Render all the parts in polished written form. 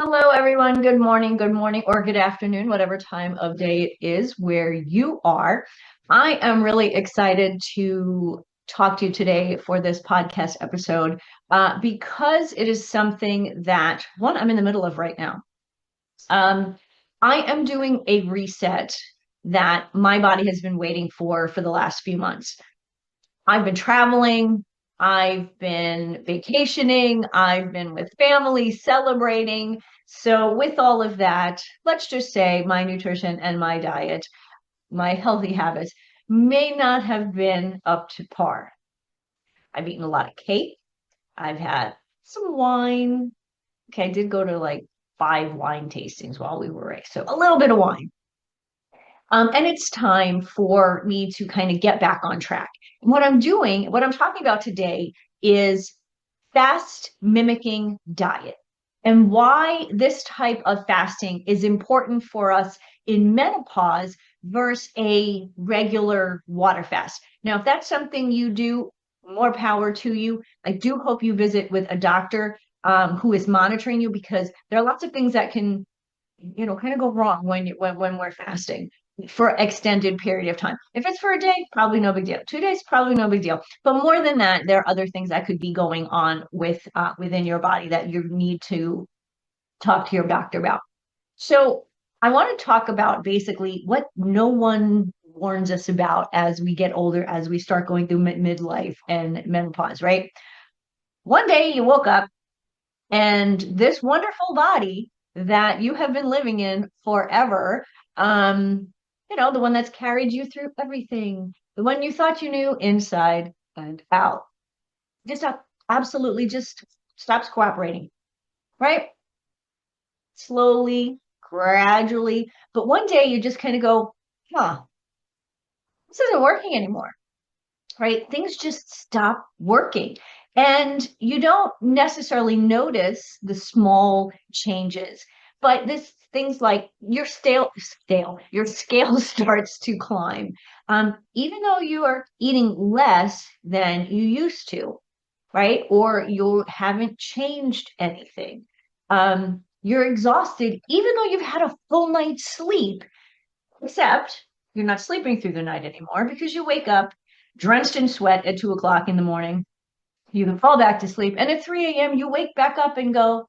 Hello, everyone. Good morning, or good afternoon, whatever time of day it is where you are. I am really excited to talk to you today for this podcast episode because it is something that, one, I'm in the middle of right now. Um, I am doing a reset that my body has been waiting for the last few months. I've been traveling, I've been vacationing, I've been with family celebrating. So, with all of that, let's just say my nutrition and my diet, my healthy habits may not have been up to par. I've eaten a lot of cake, I've had some wine. Okay, I did go to like 5 wine tastings while we were away. So, a little bit of wine. And it's time for me to kind of get back on track. And what I'm talking about today is fast mimicking diet and why this type of fasting is important for us in menopause versus a regular water fast. Now, if that's something you do, more power to you. I do hope you visit with a doctor who is monitoring you because there are lots of things that can kind of go wrong when we're fasting for extended period of time. If it's for a day, probably no big deal. 2 days, probably no big deal. But more than that, there are other things that could be going on within your body that you need to talk to your doctor about. So I want to talk about basically what no one warns us about as we get older, as we start going through midlife and menopause, right? One day you woke up and this wonderful body that you have been living in forever, the one that's carried you through everything, the one you thought you knew inside and out, just absolutely just stops cooperating, right? Slowly, gradually. But one day you just kind of go, huh, this isn't working anymore, right? Things just stop working. And you don't necessarily notice the small changes, but this things like your scale starts to climb. Even though you are eating less than you used to, right? Or you haven't changed anything. You're exhausted, even though you've had a full night's sleep, except you're not sleeping through the night anymore because you wake up drenched in sweat at 2 o'clock in the morning. You can fall back to sleep. And at 3 a.m., you wake back up and go,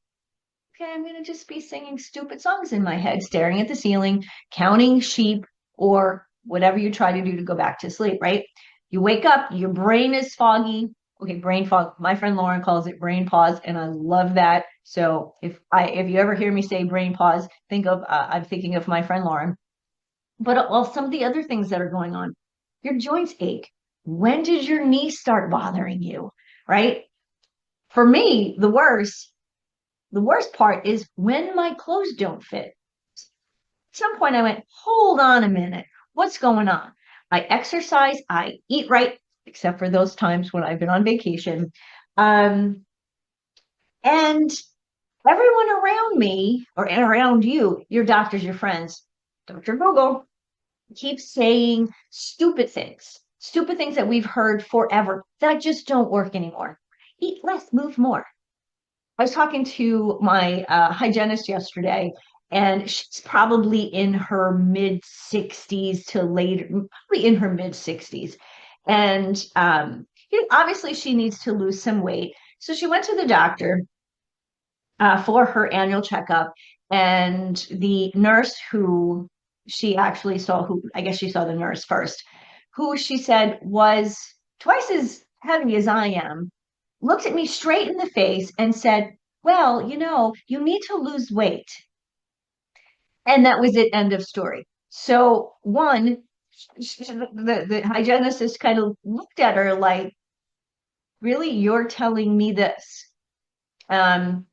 okay, I'm going to just be singing stupid songs in my head, staring at the ceiling, counting sheep, or whatever you try to do to go back to sleep, right? You wake up, your brain is foggy. Okay, brain fog. My friend Lauren calls it brain pause, and I love that. So if you ever hear me say brain pause, I'm thinking of my friend Lauren. But well, some of the other things that are going on, your joints ache. When did your knee start bothering you? Right? For me, the worst part is when my clothes don't fit. At some point I went, hold on a minute. What's going on? I exercise, I eat right, except for those times when I've been on vacation. Um, and everyone around me or around you, your doctors, your friends, Dr. Google, keep saying stupid things that we've heard forever that just don't work anymore. Eat less, move more. I was talking to my hygienist yesterday, and she's probably in her mid 60s to later, probably in her mid 60s. And obviously, she needs to lose some weight. So she went to the doctor for her annual checkup. And the nurse who she actually saw, who I guess she saw the nurse first, who she said was twice as heavy as I am, looked at me straight in the face and said, well, you need to lose weight. And that was it, end of story. So, one, the hygienist kind of looked at her like, really, you're telling me this? Do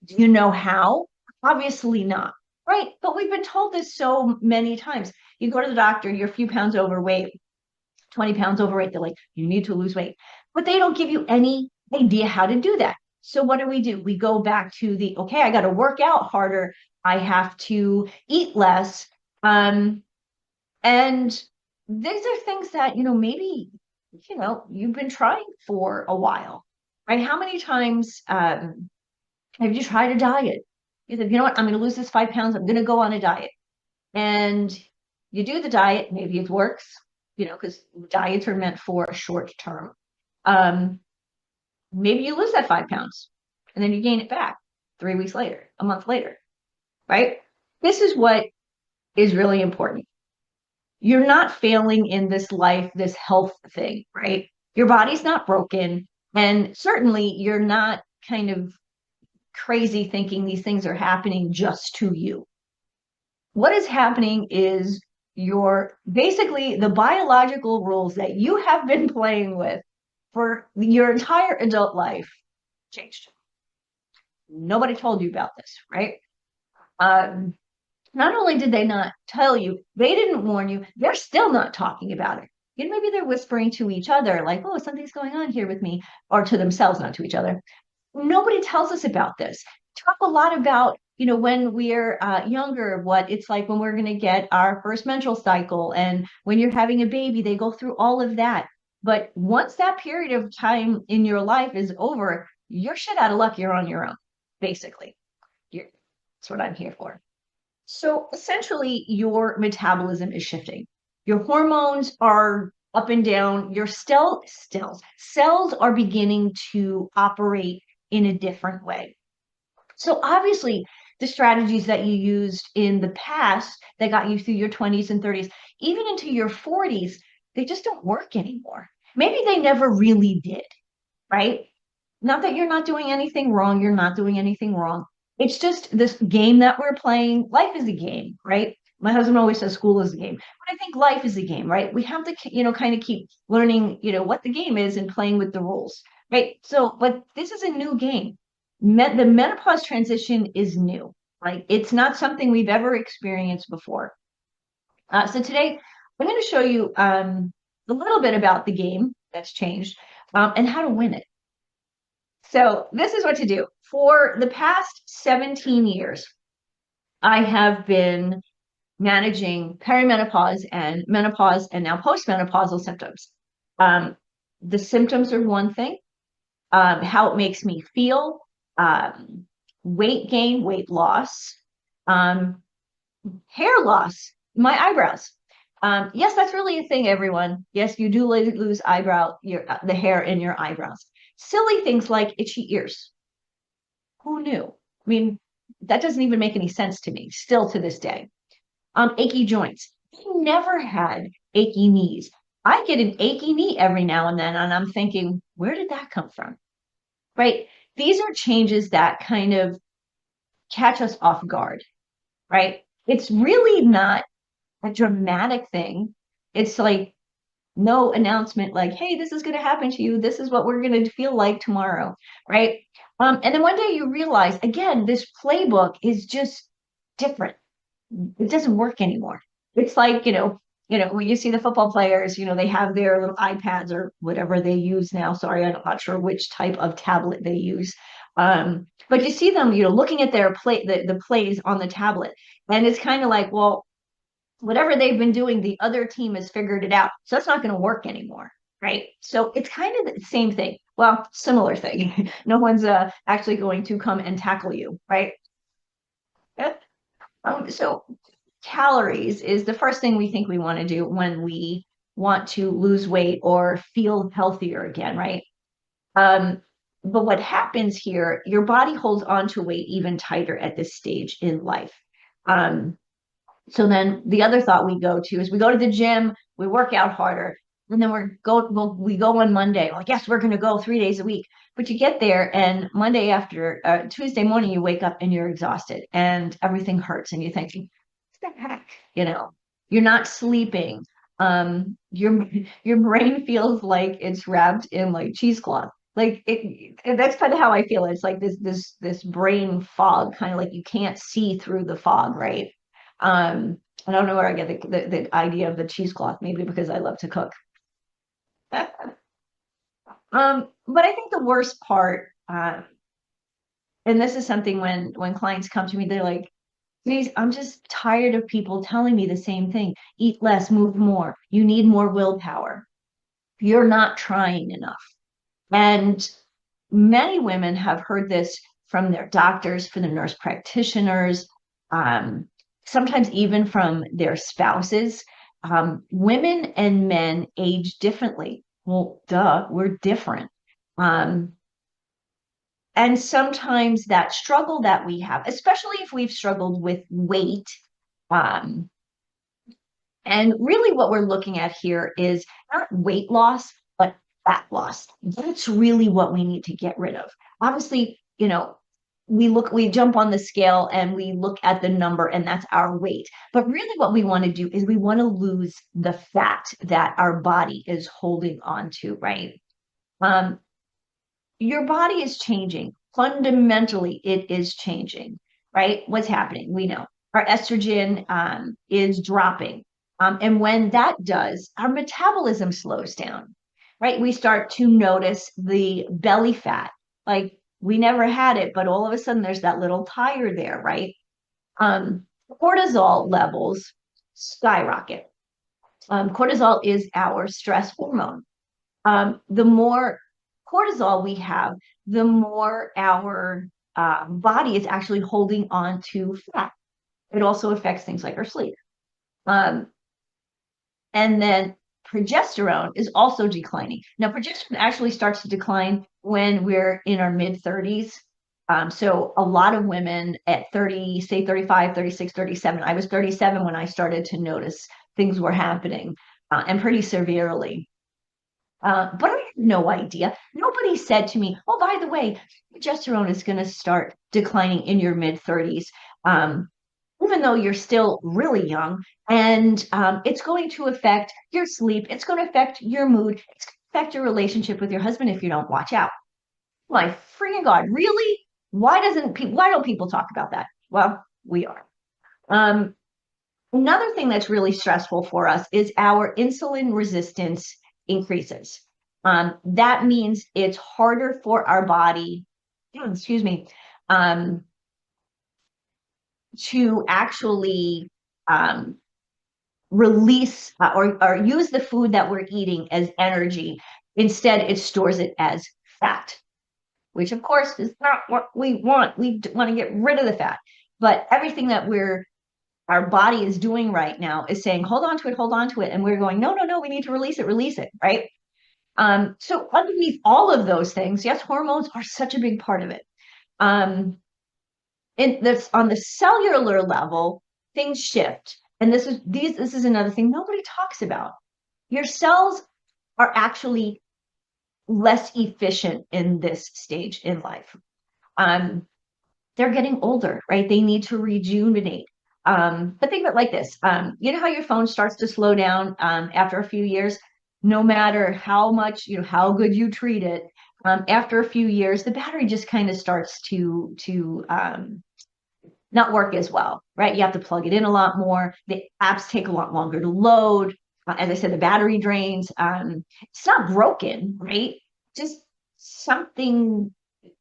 you know how? Obviously not, right? But we've been told this so many times. You go to the doctor, you're a few pounds overweight, 20 pounds overweight. They're like, you need to lose weight. But they don't give you any idea how to do that. So what do? We go back to okay, I got to work out harder. I have to eat less. And these are things that, maybe, you've been trying for a while, right? How many times have you tried a diet? You said, you know what, I'm going to lose this 5 pounds. I'm going to go on a diet. And you do the diet, maybe it works, because diets are meant for a short term. Um, Maybe you lose that 5 pounds and then you gain it back 3 weeks later, a month later, right? This is what is really important. You're not failing in this life, this health thing, right? Your body's not broken. And certainly you're not kind of crazy thinking these things are happening just to you. What is happening is your basically the biological rules that you have been playing with for your entire adult life changed. Nobody told you about this, right? Um, Not only did they not tell you, they didn't warn you, they're still not talking about it. Maybe they're whispering to each other, like, oh, something's going on here with me, or to themselves, not to each other. Nobody tells us about this. Talk a lot about, when we're younger, what it's like when we're going to get our first menstrual cycle. And when you're having a baby, they go through all of that. But once that period of time in your life is over, you're shit out of luck. You're on your own, basically. That's what I'm here for. So essentially, your metabolism is shifting. Your hormones are up and down. Your cells are beginning to operate in a different way. So obviously, the strategies that you used in the past that got you through your 20s and 30s, even into your 40s, they just don't work anymore. Maybe they never really did, right? Not that you're not doing anything wrong, you're not doing anything wrong. It's just this game that we're playing. Life is a game, right? My husband always says school is a game, but I think life is a game, right? We have to, kind of keep learning, what the game is and playing with the rules, right? So, but this is a new game. The menopause transition is new. Like it's not something we've ever experienced before. So today, I'm going to show you a little bit about the game that's changed and how to win it. So this is what to do. For the past 17 years, I have been managing perimenopause and menopause and now postmenopausal symptoms. Um, the symptoms are one thing, how it makes me feel, weight gain, weight loss, um, hair loss, my eyebrows. Yes, that's really a thing, everyone. Yes, you do lose the hair in your eyebrows. Silly things like itchy ears. Who knew? I mean, that doesn't even make any sense to me, still to this day. Achy joints. I never had achy knees. I get an achy knee every now and then, and I'm thinking, where did that come from? Right? These are changes that kind of catch us off guard, right? It's really not a dramatic thing. It's like no announcement like, hey, this is going to happen to you. This is what we're going to feel like tomorrow, right? And then one day you realize, again, this playbook is just different. It doesn't work anymore. It's like, when you see the football players, they have their little iPads or whatever they use now. Sorry, I'm not sure which type of tablet they use. But you see them, looking at their the plays on the tablet. And it's kind of like, well, whatever they've been doing, the other team has figured it out. So it's not going to work anymore. Right. So it's kind of the same thing. Well, similar thing. No one's actually going to come and tackle you. Right. So calories is the first thing we think we want to do when we want to lose weight or feel healthier again. Right. Um, but what happens here, your body holds on to weight even tighter at this stage in life. So then the other thought we go to is we go to the gym, we work out harder, and then we go on Monday. Like, yes, we're going to go 3 days a week. But you get there, and Tuesday morning, you wake up and you're exhausted, and everything hurts, and you think, what the heck? You're not sleeping. Your brain feels like it's wrapped in like cheesecloth. Like that's kind of how I feel. It's like this brain fog, kind of like you can't see through the fog, right? I don't know where I get the idea of the cheesecloth, maybe because I love to cook. But I think the worst part, and this is something when clients come to me, they're like, Denise, I'm just tired of people telling me the same thing. Eat less, move more. You need more willpower. You're not trying enough. And many women have heard this from their doctors, from the nurse practitioners, um, sometimes even from their spouses. Women and men age differently. Well, duh, we're different. Um, and sometimes that struggle that we have, especially if we've struggled with weight, um, and really what we're looking at here is not weight loss, but fat loss. That's really what we need to get rid of. Obviously, we jump on the scale and we look at the number and that's our weight. But really what we want to do is we want to lose the fat that our body is holding on to, right? Um, your body is changing. Fundamentally, it is changing, right? What's happening? We know our estrogen is dropping. And when that does, our metabolism slows down, right? We start to notice the belly fat. Like we never had it, but all of a sudden there's that little tire there, right? Cortisol levels skyrocket. Cortisol is our stress hormone. The more cortisol we have, the more our body is actually holding on to fat. It also affects things like our sleep. Um, and then progesterone is also declining. Now, progesterone actually starts to decline when we're in our mid 30s. So a lot of women at 30, say 35, 36, 37. I was 37 when I started to notice things were happening and pretty severely. But I had no idea. Nobody said to me, oh, by the way, progesterone is going to start declining in your mid 30s, even though you're still really young. And it's going to affect your sleep. It's going to affect your mood. It's going to affect your relationship with your husband if you don't watch out. My freaking God, really? Why don't people talk about that? Well, we are. Um, Another thing that's really stressful for us is our insulin resistance increases. That means it's harder for our body, excuse me, um, to actually um, release or use the food that we're eating as energy. Instead, it stores it as fat, which of course is not what we want. We want to get rid of the fat. But everything that our body is doing right now is saying, hold on to it, hold on to it. And we're going, no, no, no, we need to release it, right? So underneath all of those things, yes, hormones are such a big part of it. On the cellular level, things shift. And this is another thing nobody talks about. Your cells are actually less efficient in this stage in life. They're getting older, right? They need to rejuvenate. But think of it like this. You know how your phone starts to slow down after a few years? No matter how much, how good you treat it, after a few years, the battery just kind of starts to not work as well, right? You have to plug it in a lot more. The apps take a lot longer to load. As I said, the battery drains. It's not broken, right? Just something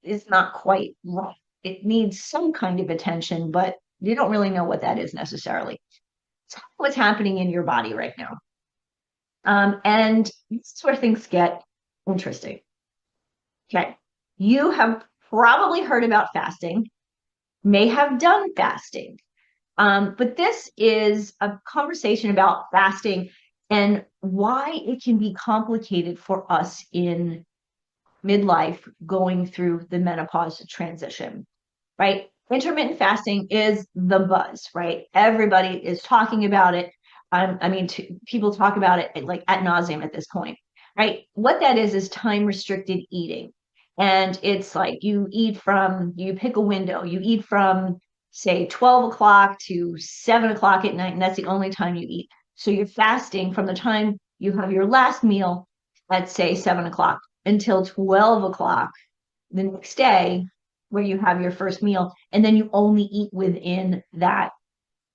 is not quite right. It needs some kind of attention, but you don't really know what that is necessarily. It's what's happening in your body right now. And this is where things get interesting. Okay. You have probably heard about fasting, may have done fasting. But this is a conversation about fasting and why it can be complicated for us in midlife going through the menopause transition, right? Intermittent fasting is the buzz, right? Everybody is talking about it. People talk about it like ad nauseum at this point, right? What that is time restricted eating. And it's like you pick a window, you eat from, say, 12 o'clock to 7 o'clock at night, and that's the only time you eat. So you're fasting from the time you have your last meal at, say, 7 o'clock until 12 o'clock the next day, where you have your first meal, and then you only eat within that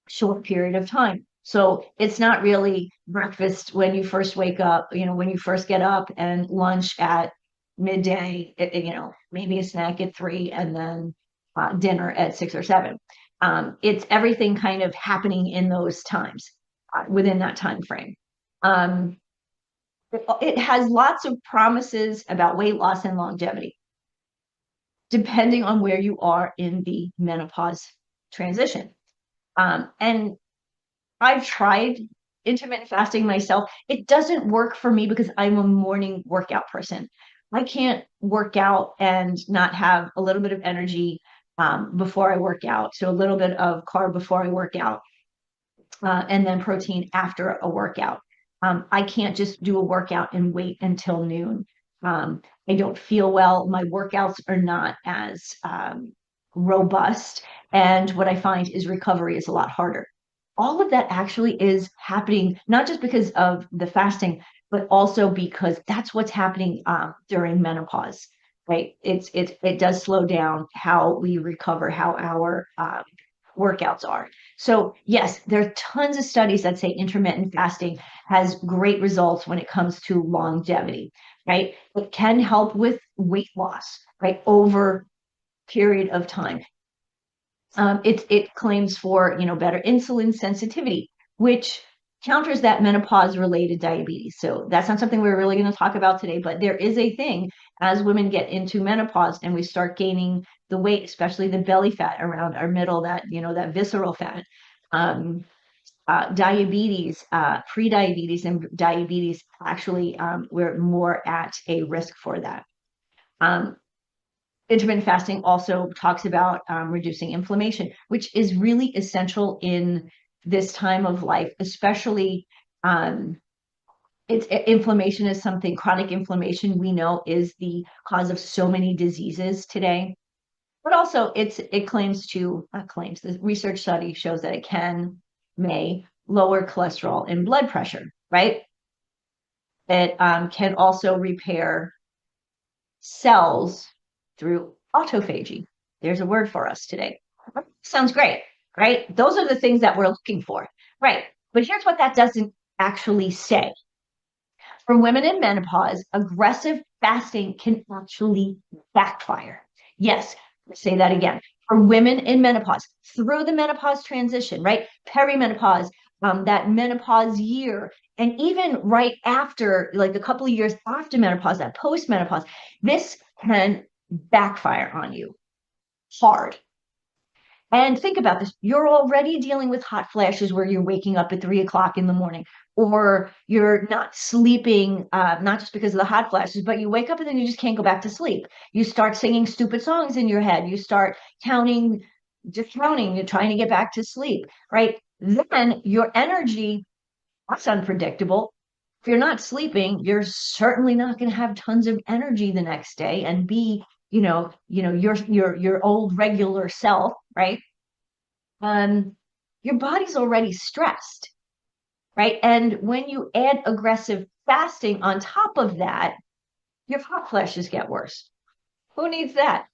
short period of time. So it's not really breakfast when you first wake up, when you first get up, and lunch at midday, maybe a snack at 3, and then dinner at 6 or 7. It's everything kind of happening in those times, within that time frame. It has lots of promises about weight loss and longevity. depending on where you are in the menopause transition. And I've tried intermittent fasting myself. It doesn't work for me because I'm a morning workout person. I can't work out and not have a little bit of energy before I work out. So a little bit of carb before I work out, and then protein after a workout. I can't just do a workout and wait until noon. I don't feel well. My workouts are not as robust. And what I find is recovery is a lot harder. All of that actually is happening, not just because of the fasting, but also because that's what's happening during menopause, right? It does slow down how we recover, how our workouts are. So yes, there are tons of studies that say intermittent fasting has great results when it comes to longevity, right? It can help with weight loss, right, over period of time. It claims for better insulin sensitivity, which counters that menopause related diabetes. So that's not something we're really going to talk about today, but there is a thing as women get into menopause and we start gaining the weight, especially the belly fat around our middle, that visceral fat. Diabetes, pre-diabetes and diabetes, actually, we're more at a risk for that. Intermittent fasting also talks about reducing inflammation, which is really essential in this time of life, especially inflammation is something, chronic inflammation we know is the cause of so many diseases today. But also it claims to, not claims, the research study shows that it may lower cholesterol and blood pressure, right? It can also repair cells through autophagy. There's a word for us today. Sounds great, right? Those are the things that we're looking for, right? But here's what that doesn't actually say. For women in menopause, aggressive fasting can actually backfire. Yes, let's say that again. For women in menopause, through the menopause transition, right? Perimenopause, that menopause year, and even right after, like a couple of years after menopause, that post-menopause, this can backfire on you hard. And think about this. You're already dealing with hot flashes where you're waking up at 3 o'clock in the morning, or you're not sleeping, not just because of the hot flashes, but you wake up and then you just can't go back to sleep. You start singing stupid songs in your head. You start just counting, you're trying to get back to sleep, right? Then your energy, that's unpredictable. If you're not sleeping, you're certainly not going to have tons of energy the next day and be, your old regular self, right? Um, your body's already stressed, right? And when you add aggressive fasting on top of that, your hot flashes get worse. Who needs that?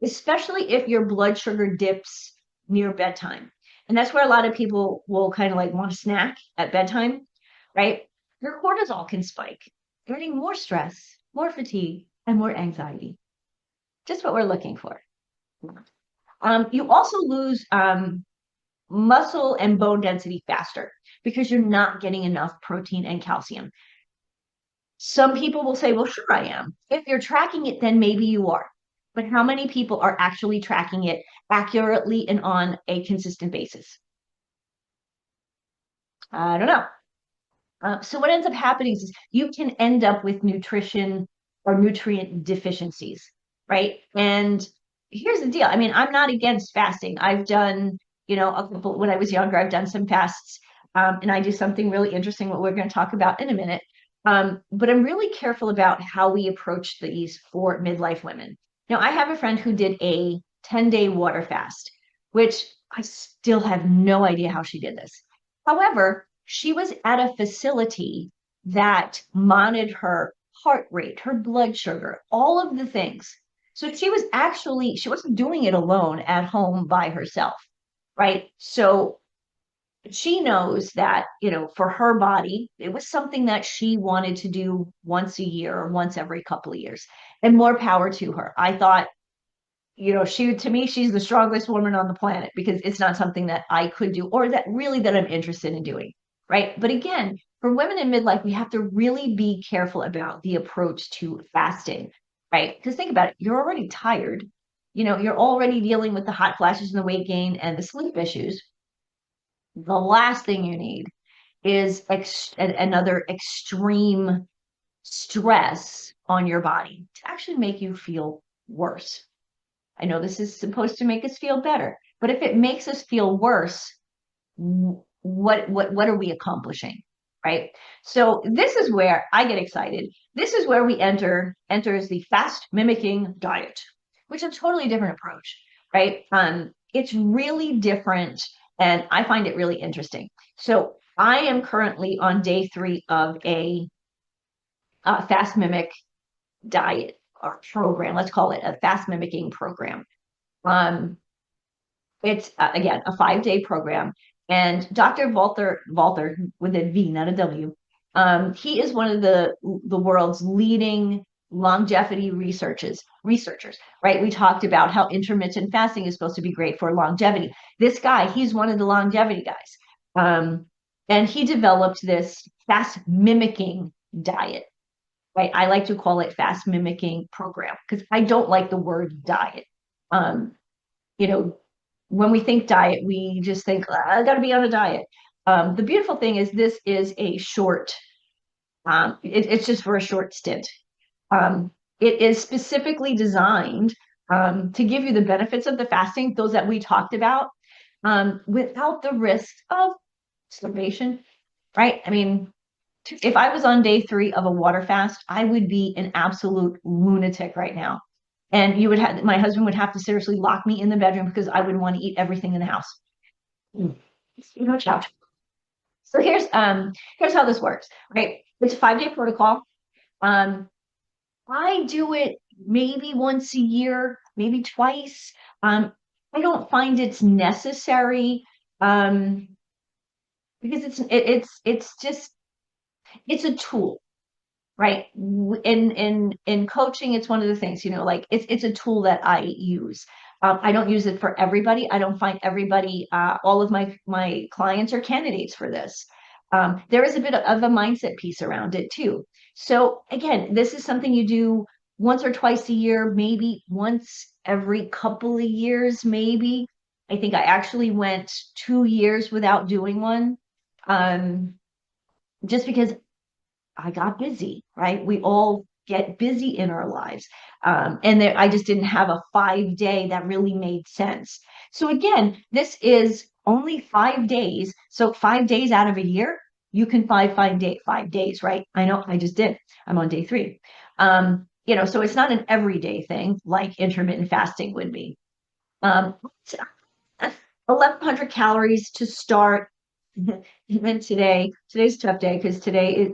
Especially if your blood sugar dips near bedtime. And that's where a lot of people will kind of like want to snack at bedtime, right? Your cortisol can spike, creating more stress, more fatigue, and more anxiety. Just what we're looking for. You also lose muscle and bone density faster because you're not getting enough protein and calcium. Some people will say, well, sure, I am. If you're tracking it, then maybe you are. But how many people are actually tracking it accurately and on a consistent basis? I don't know. So what ends up happening is you can end up with nutrition or nutrient deficiencies, right? And here's the deal. I mean, I'm not against fasting. I've done, a couple, when I was younger, I've done some fasts, and I do something really interesting, what we're going to talk about in a minute. But I'm really careful about how we approach these for midlife women. Now, I have a friend who did a 10-day water fast, which I still have no idea how she did this. However, she was at a facility that monitored her heart rate, her blood sugar, all of the things. So she wasn't doing it alone at home by herself, right? So she knows that, for her body, it was something that she wanted to do once a year or once every couple of years, and more power to her. I thought, to me, she's the strongest woman on the planet because it's not something that I could do or that I'm interested in doing. Right. But again, for women in midlife, we have to really be careful about the approach to fasting. Right. Because think about it, you're already tired. you're already dealing with the hot flashes and the weight gain and the sleep issues. The last thing you need is another extreme stress on your body to actually make you feel worse. I know this is supposed to make us feel better, but if it makes us feel worse, what are we accomplishing? Right? So this is where I get excited. This is where we enters the fast mimicking diet, which is a totally different approach, right? It's really different, and I find it really interesting. So I am currently on day 3 of a fast mimic diet or program. Let's call it a fast mimicking program. Um, it's again a 5-day program, and Dr. Walter with a V, not a W. He is one of the world's leading longevity researchers, right? We talked about how intermittent fasting is supposed to be great for longevity. This guy, he's one of the longevity guys, and he developed this fast mimicking diet. Right? I like to call it fast mimicking program because I don't like the word diet. Um, you know, when we think diet, we just think, I got to be on a diet. The beautiful thing is this is a short, it's just for a short stint. Um, it is specifically designed to give you the benefits of the fasting, those that we talked about, without the risk of starvation, right? I mean, if I was on day 3 of a water fast, I would be an absolute lunatic right now. And my husband would have to seriously lock me in the bedroom because I would want to eat everything in the house. No challenge. So here's how this works, right? It's a 5-day protocol. Um, I do it maybe once a year, maybe twice. I don't find it's necessary um, because it's a tool, right? In coaching, it's one of the things, like it's a tool that I use. I don't use it for everybody. I don't find everybody, all of my clients are candidates for this. There is a bit of a mindset piece around it too. So again, this is something you do once or twice a year, maybe once every couple of years, maybe. I think I actually went 2 years without doing one. Um, just because I got busy, right? We all get busy in our lives. And there, I just didn't have a 5-day that really made sense. So again, this is only 5 days. So 5 days out of a year, you can 5 days, right? I know I just did. I'm on day 3. So it's not an everyday thing like intermittent fasting would be. Um, 1,100 calories to start. Even today's a tough day because today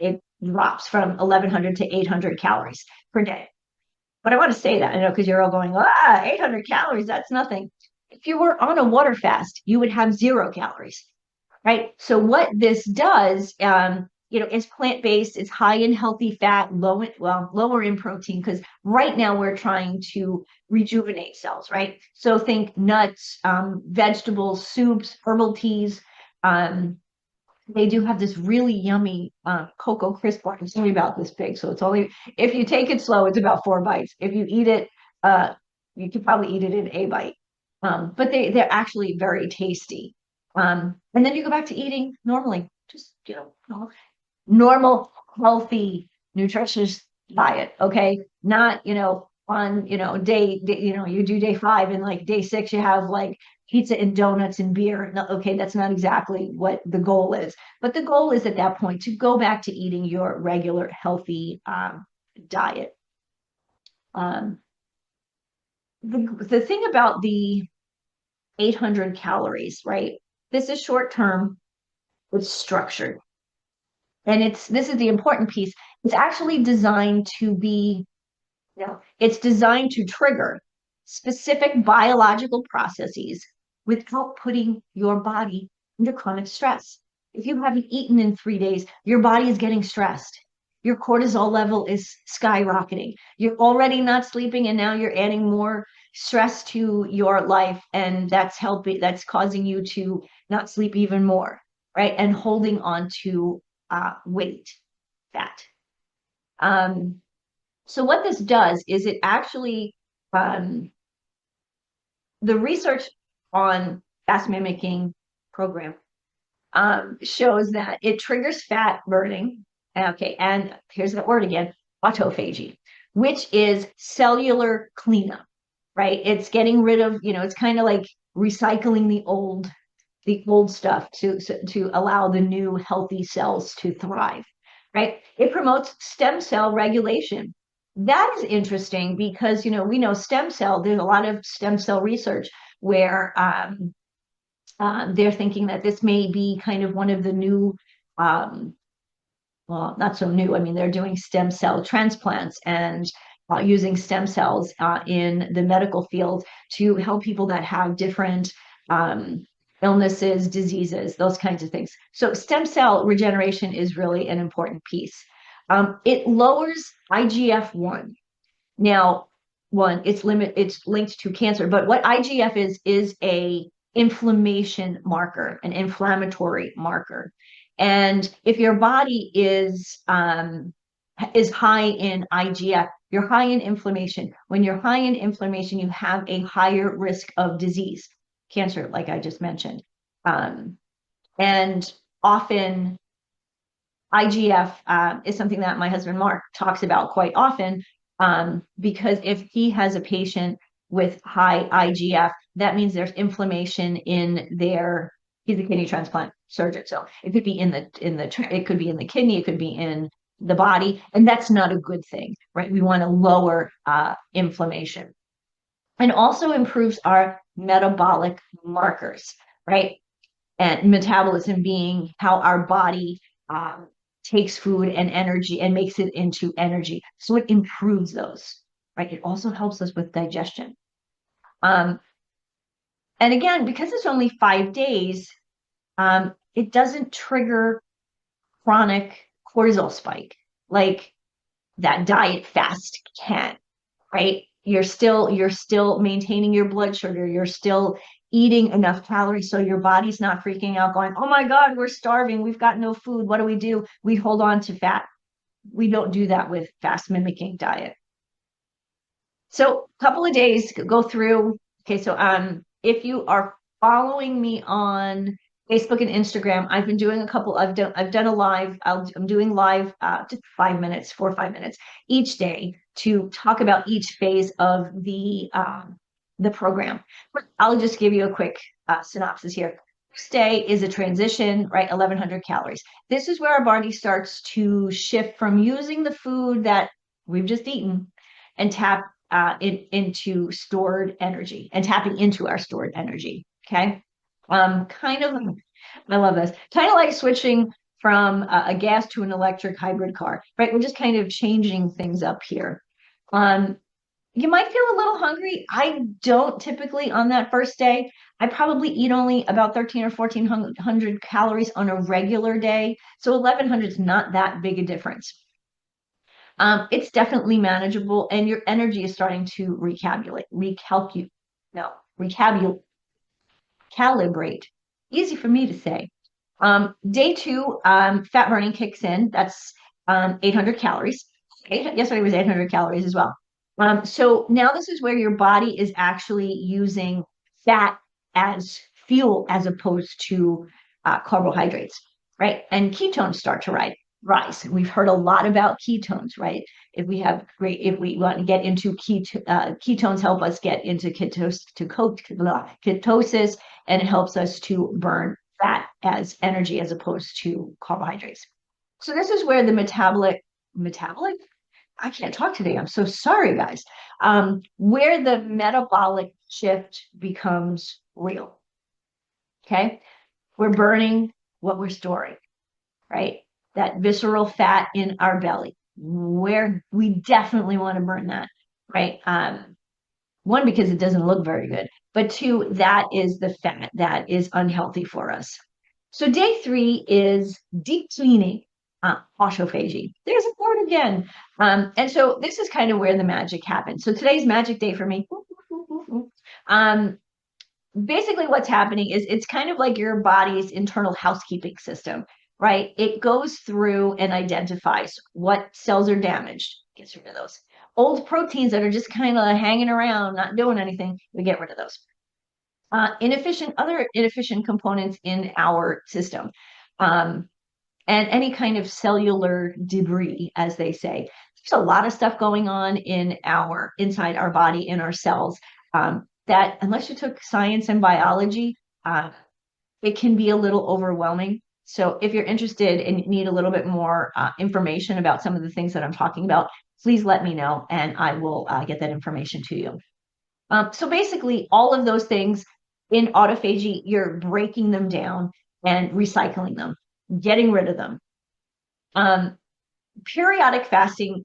it drops from 1,100 to 800 calories per day. But I want to say that, I know, because you're all going, 800 calories, that's nothing. If you were on a water fast, you would have 0 calories, right? So what this does, it's plant-based, it's high in healthy fat, lower in protein, because right now we're trying to rejuvenate cells, right? So think nuts, vegetables, soups, herbal teas. Um, they do have this really yummy cocoa crisp bar. It's only about this big, so it's only, if you take it slow, it's about 4 bites. If you eat it, you could probably eat it in a bite. But they're actually very tasty. And then you go back to eating normally, just normal, healthy, nutritious diet. Okay, not on you do day 5 and like day 6 you have like pizza and donuts and beer. No, okay, that's not exactly what the goal is. But the goal is at that point to go back to eating your regular healthy diet. Um, the thing about the 800 calories, right? This is short term, it's structured. And this is the important piece. It's actually designed to be, it's designed to trigger specific biological processes without putting your body under chronic stress. If you haven't eaten in 3 days, your body is getting stressed. Your cortisol level is skyrocketing. You're already not sleeping, and now you're adding more stress to your life, and that's causing you to not sleep even more, right? And holding on to weight, fat. So what this does is it actually um, the research on fast mimicking program shows that it triggers fat burning. Okay, and here's that word again, autophagy, which is cellular cleanup, right? It's getting rid of, it's kind of like recycling the old stuff to allow the new healthy cells to thrive, right? It promotes stem cell regulation. That is interesting because we know stem cell. There's a lot of stem cell research where they're thinking that this may be kind of one of the new, um, well, not so new. I mean, they're doing stem cell transplants and using stem cells in the medical field to help people that have different um, illnesses, diseases, those kinds of things. So stem cell regeneration is really an important piece. It lowers IGF-1. Now, it's linked to cancer, but what IGF is a inflammation marker, an inflammatory marker. And if your body is high in IGF, you're high in inflammation. When you're high in inflammation, you have a higher risk of disease, cancer, like I just mentioned. And often IGF is something that my husband Mark talks about quite often, because if he has a patient with high IGF, that means there's inflammation in their. He's a kidney transplant surgeon, so it could be it could be in the kidney, it could be in the body, and that's not a good thing, right? We want to lower inflammation, and also improves our metabolic markers, right? And metabolism being how our body um, takes food and energy and makes it into energy. So it improves those, right? It also helps us with digestion. Um, and again, because it's only 5 days, it doesn't trigger chronic cortisol spike like that diet fast can, right? You're still maintaining your blood sugar. You're still eating enough calories so your body's not freaking out going, oh my God, we're starving. We've got no food. What do? We hold on to fat. We don't do that with fast mimicking diet. So a couple of days go through. Okay, so if you are following me on Facebook and Instagram, I've been doing I've done a live. I'm doing live just 5 minutes, 4 or 5 minutes each day to talk about each phase of the program. But I'll just give you a quick synopsis here. First day is a transition, right? 1100 calories. This is where our body starts to shift from using the food that we've just eaten and tap into stored energy and tapping into our stored energy. Okay. Kind of, I love this. Kind of like switching from a gas to an electric hybrid car, right? We're just kind of changing things up here. Um, you might feel a little hungry. I don't typically on that first day. I probably eat only about 13 or 1400 calories on a regular day. So 1100 is not that big a difference. It's definitely manageable, and your energy is starting to calibrate. Easy for me to say. Day two, fat burning kicks in. That's 800 calories. Yesterday was 800 calories as well. So now this is where your body is actually using fat as fuel as opposed to carbohydrates, right? And ketones start to rise. We've heard a lot about ketones, right? If we want to get into ketones, help us get into ketosis, and it helps us to burn fat as energy as opposed to carbohydrates. So this is where the metabolic. I can't talk today. I'm so sorry, guys. Where the metabolic shift becomes real. Okay, we're burning what we're storing, right? That visceral fat in our belly, where we definitely want to burn that, right? One, because it doesn't look very good, but two, that is the fat that is unhealthy for us. So day three is deep cleaning, autophagy. There's a word again. And so this is kind of where the magic happens. So today's magic day for me. Basically what's happening is it's kind of like your body's internal housekeeping system, right? It goes through and identifies what cells are damaged, gets rid of those. old proteins that are just kind of hanging around, not doing anything, we get rid of those. Other inefficient components in our system, and any kind of cellular debris, as they say. There's a lot of stuff going on inside our body, in our cells, that unless you took science and biology, it can be a little overwhelming. So if you're interested and need a little bit more information about some of the things that I'm talking about, please let me know and I will get that information to you. So basically, all of those things in autophagy, you're breaking them down and recycling them, getting rid of them. Periodic fasting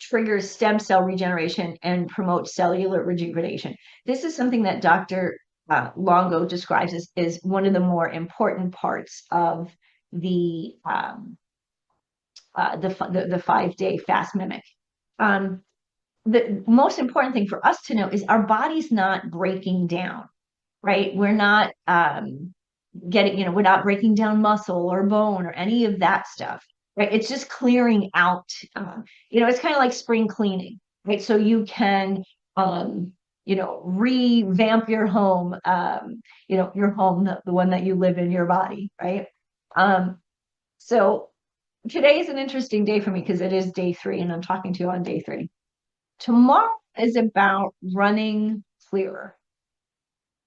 triggers stem cell regeneration and promotes cellular rejuvenation. This is something that Dr. Longo describes as one of the more important parts of the 5-day fast mimic. The most important thing for us to know is our body's not breaking down, right? We're not we're not breaking down muscle or bone or any of that stuff, right? It's just clearing out. It's kind of like spring cleaning, right? So you can, revamp your home, your home, the one that you live in, your body, right? So today is an interesting day for me because it is day 3 and I'm talking to you on day 3. Tomorrow is about running clearer,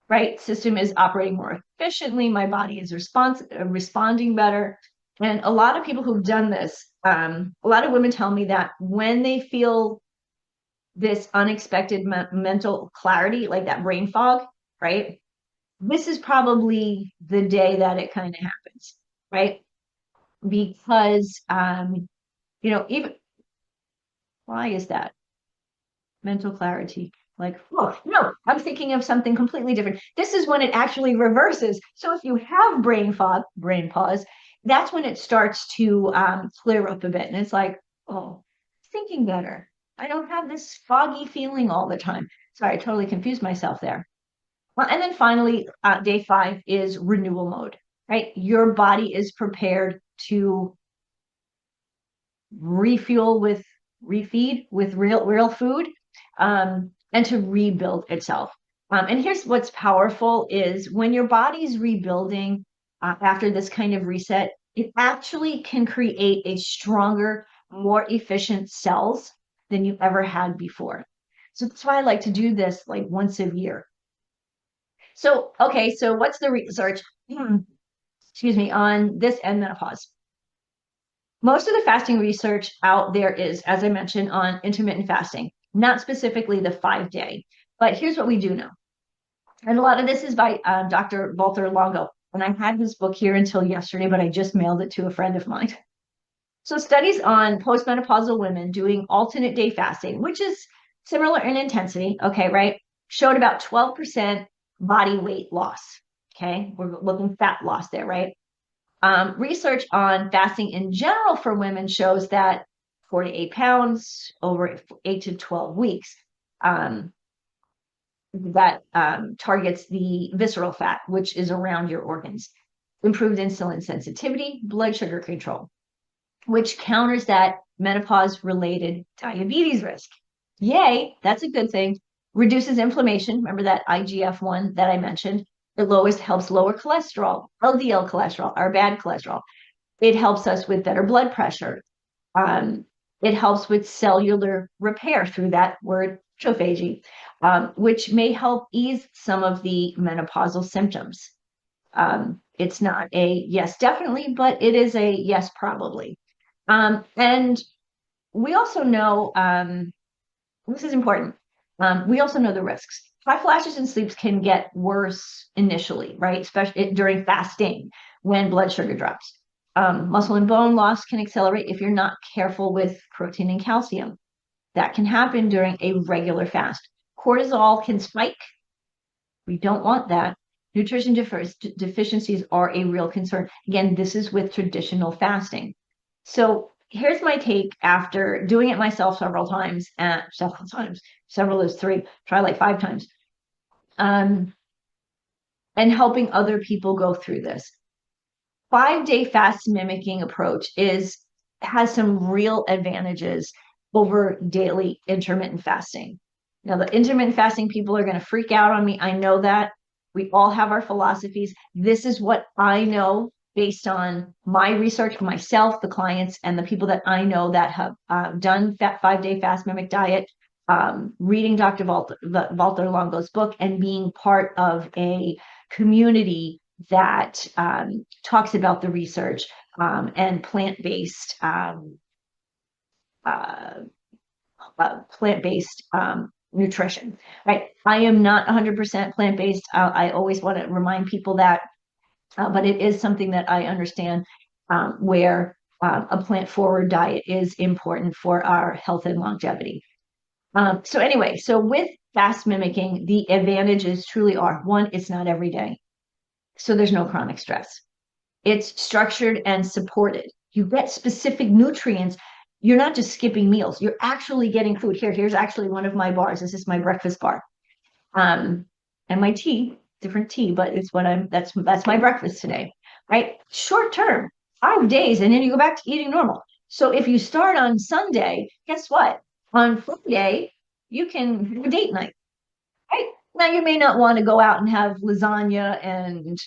right? System is operating more efficiently. My body is responding better. And a lot of people who've done this, a lot of women tell me that when they feel this unexpected mental clarity, like that brain fog, right? This is probably the day that it kind of happens, right? Because, even why is that? Mental clarity. Like, oh, no, I'm thinking of something completely different. This is when it actually reverses. So if you have brain fog, brain pause, that's when it starts to clear up a bit. And it's like, oh, thinking better. I don't have this foggy feeling all the time. Sorry, I totally confused myself there. Well, and then finally, day 5 is renewal mode, right? Your body is prepared to refeed with real food, and to rebuild itself. And here's what's powerful is when your body's rebuilding after this kind of reset, it actually can create a stronger, more efficient cells than you ever had before. So that's why I like to do this like once a year. So, okay, so what's the research, excuse me, on this and menopause? Most of the fasting research out there is, as I mentioned, on intermittent fasting, not specifically the 5-day. But here's what we do know. And a lot of this is by Dr. Walter Longo. And I had his book here until yesterday, but I just mailed it to a friend of mine. So studies on postmenopausal women doing alternate day fasting, which is similar in intensity, okay, right, showed about 12% body weight loss. Okay, we're looking fat loss there, right? Research on fasting in general for women shows that 4 to 8 pounds over 8 to 12 weeks, that targets the visceral fat, which is around your organs. Improved insulin sensitivity, blood sugar control, which counters that menopause-related diabetes risk. Yay, that's a good thing. Reduces inflammation. Remember that IGF-1 that I mentioned? It helps lower cholesterol, LDL cholesterol, our bad cholesterol. It helps us with better blood pressure. It helps with cellular repair through that word autophagy, which may help ease some of the menopausal symptoms. It's not a yes, definitely, but it is a yes, probably. And we also know, this is important, we also know the risks. Hot flashes and sleeps can get worse initially, right? Especially during fasting when blood sugar drops. Muscle and bone loss can accelerate if you're not careful with protein and calcium. That can happen during a regular fast. Cortisol can spike. We don't want that. Nutrition deficiencies are a real concern. Again, this is with traditional fasting. So here's my take after doing it myself several is 3, try like 5 times, and helping other people go through this. 5-day fast mimicking approach has some real advantages over daily intermittent fasting. Now, the intermittent fasting people are going to freak out on me. I know that. We all have our philosophies. This is what I know based on my research for myself, the clients, and the people that I know that have done 5-day fast mimic diet, reading Dr. Walter Longo's book, and being part of a community that talks about the research and plant-based nutrition, right? I am not 100% plant-based. I always want to remind people that, but it is something that I understand where a plant-forward diet is important for our health and longevity. So anyway, so with fast mimicking, the advantages truly are, one, it's not every day. So there's no chronic stress. It's structured and supported. You get specific nutrients. You're not just skipping meals. You're actually getting food. Here's actually one of my bars. This is my breakfast bar. And my tea, different tea, but it's what that's my breakfast today, right? Short term, 5 days, and then you go back to eating normal. So if you start on Sunday, guess what? On Friday, you can have a date night, right? Now you may not want to go out and have lasagna and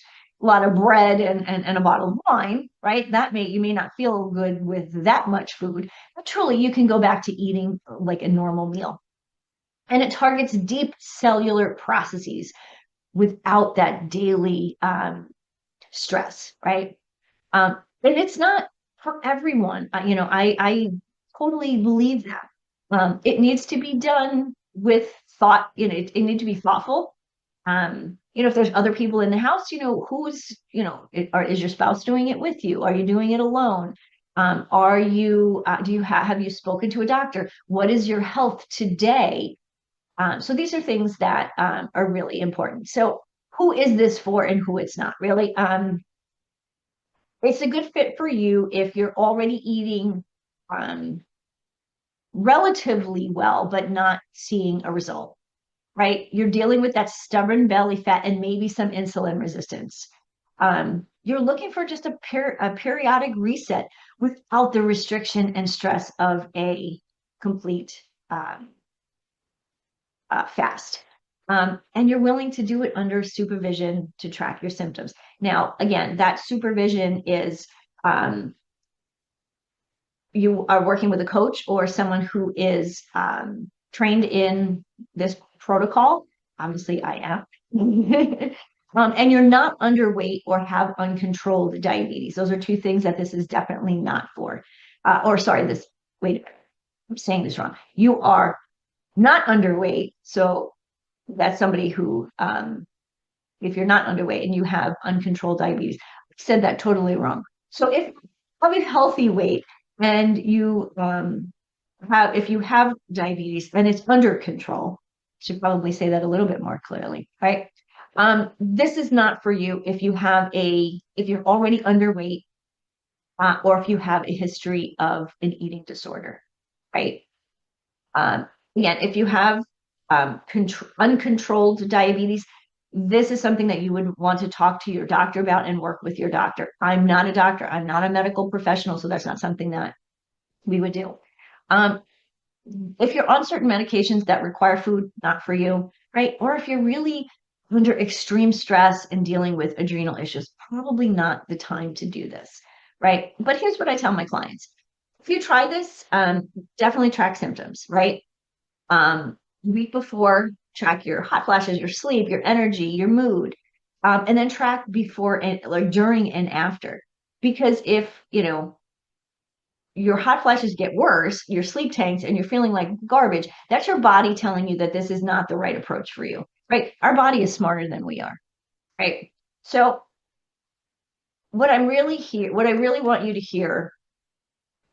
a lot of bread and a bottle of wine, right? You may not feel good with that much food, but truly you can go back to eating like a normal meal. And it targets deep cellular processes without that daily stress, right? And it's not for everyone. I totally believe that. It needs to be done with thought. It needs to be thoughtful. If there's other people in the house, is your spouse doing it with you? Are you doing it alone? Have you spoken to a doctor? What is your health today? So these are things that are really important. So who is this for and who it's not really? It's a good fit for you if you're already eating relatively well, but not seeing a result, right? You're dealing with that stubborn belly fat and maybe some insulin resistance. You're looking for just a periodic reset without the restriction and stress of a complete fast. And you're willing to do it under supervision to track your symptoms. Now, again, that supervision is you are working with a coach or someone who is trained in this protocol. Obviously, I am. And you're not underweight or have uncontrolled diabetes. Those are two things that this is definitely not for. Wait, I'm saying this wrong. You are not underweight. So that's somebody who, if you're not underweight and you have uncontrolled diabetes, I said that totally wrong. So if you have healthy weight and if you have diabetes and it's under control, I should probably say that a little bit more clearly, right? This is not for you if you're already underweight or if you have a history of an eating disorder, right? Again, if you have uncontrolled diabetes, this is something that you would want to talk to your doctor about and work with your doctor. I'm not a doctor. I'm not a medical professional, so that's not something that we would do. If you're on certain medications that require food, not for you, right? Or if you're really under extreme stress and dealing with adrenal issues, probably not the time to do this, right? But here's what I tell my clients. If you try this, definitely track symptoms, right? Week before, track your hot flashes, your sleep, your energy, your mood, and then track before and like during and after. Because if your hot flashes get worse, your sleep tanks, and you're feeling like garbage, that's your body telling you that this is not the right approach for you, right? Our body is smarter than we are, right? So what I really want you to hear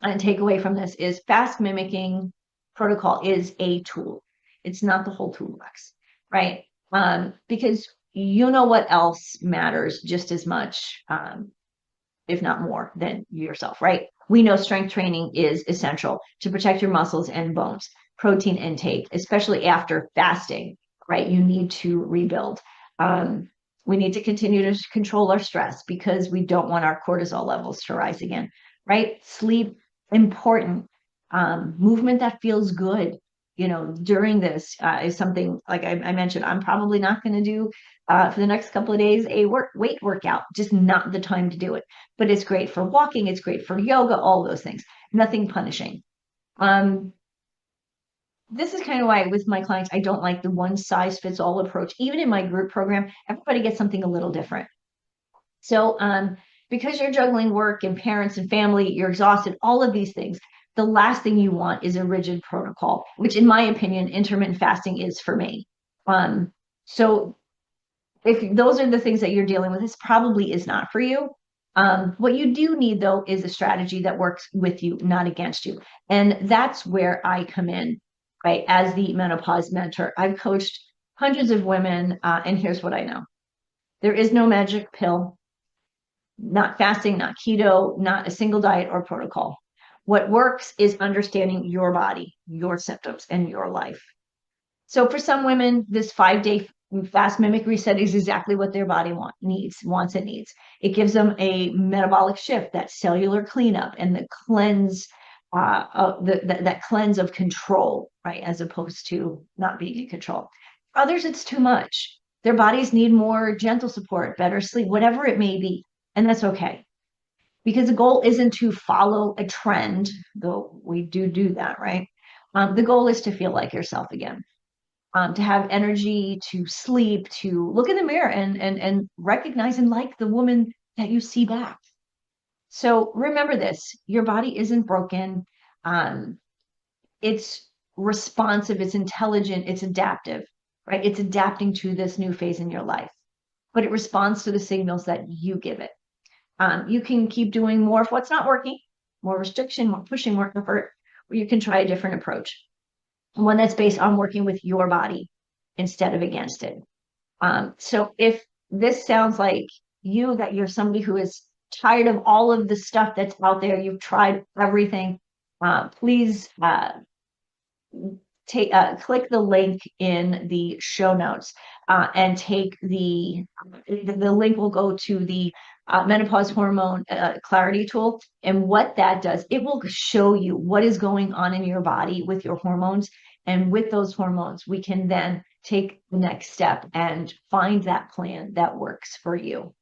and take away from this is fast mimicking protocol is a tool. It's not the whole toolbox, right? Because you know what else matters just as much, if not more than yourself, right? We know strength training is essential to protect your muscles and bones, protein intake, especially after fasting, right? You need to rebuild. We need to continue to control our stress because we don't want our cortisol levels to rise again, right? Sleep, important. Movement that feels good, during this is something like I mentioned. I'm probably not going to do for the next couple of days a weight workout, just not the time to do it. But it's great for walking, it's great for yoga, all those things. Nothing punishing. This is kind of why with my clients, I don't like the one size fits all approach. Even in my group program, everybody gets something a little different. So, because you're juggling work and parents and family, you're exhausted, all of these things. The last thing you want is a rigid protocol, which, in my opinion, intermittent fasting is for me. So, if those are the things that you're dealing with, this probably is not for you. What you do need, though, is a strategy that works with you, not against you. And that's where I come in, right? As the menopause mentor, I've coached hundreds of women, and here's what I know. There is no magic pill, not fasting, not keto, not a single diet or protocol. What works is understanding your body, your symptoms, and your life. So for some women, this 5-day fast mimic reset is exactly what their body wants and needs. It gives them a metabolic shift, that cellular cleanup, and the cleanse, that cleanse of control, right, as opposed to not being in control. For others, it's too much. Their bodies need more gentle support, better sleep, whatever it may be, and that's okay. Because the goal isn't to follow a trend, though we do that, right? The goal is to feel like yourself again. To have energy, to sleep, to look in the mirror and recognize and like the woman that you see back. So remember this, your body isn't broken. It's responsive, it's intelligent, it's adaptive, right? It's adapting to this new phase in your life, but it responds to the signals that you give it. You can keep doing more of what's not working, more restriction, more pushing, more effort, or you can try a different approach, one that's based on working with your body instead of against it. So if this sounds like that you're somebody who is tired of all of the stuff that's out there, you've tried everything, please click the link in the show notes and take the link will go to the menopause hormone clarity tool. And what that does, it will show you what is going on in your body with your hormones. And with those hormones, we can then take the next step and find that plan that works for you.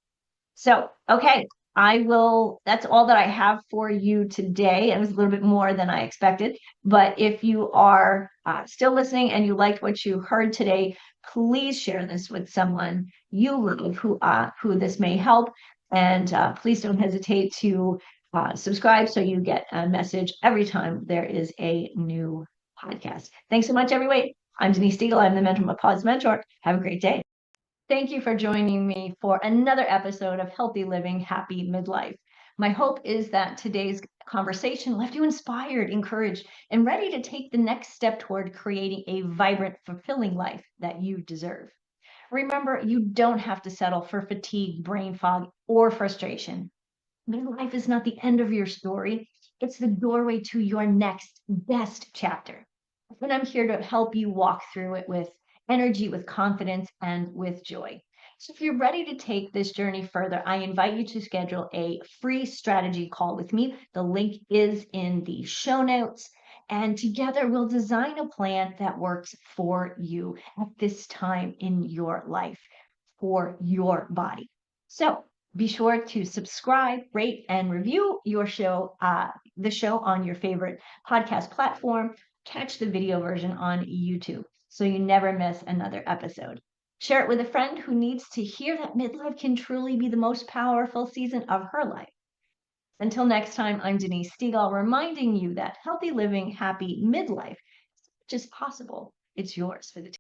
So, okay, that's all that I have for you today. It was a little bit more than I expected, but if you are still listening and you liked what you heard today, please share this with someone you love who this may help. And please don't hesitate to subscribe so you get a message every time there is a new podcast. Thanks so much, everybody. I'm Denise Stiegel. I'm the Menopause Mentor. Have a great day. Thank you for joining me for another episode of Healthy Living, Happy Midlife. My hope is that today's conversation left you inspired, encouraged, and ready to take the next step toward creating a vibrant, fulfilling life that you deserve. Remember, you don't have to settle for fatigue, brain fog, or frustration. Midlife is not the end of your story. It's the doorway to your next best chapter. And I'm here to help you walk through it with energy, with confidence, and with joy. So if you're ready to take this journey further, I invite you to schedule a free strategy call with me. The link is in the show notes. And together we'll design a plan that works for you at this time in your life, for your body. So be sure to subscribe, rate, and review the show on your favorite podcast platform. Catch the video version on YouTube so you never miss another episode. Share it with a friend who needs to hear that midlife can truly be the most powerful season of her life. Until next time, I'm Denise Stiegel, reminding you that healthy living, happy midlife is just possible. It's yours for the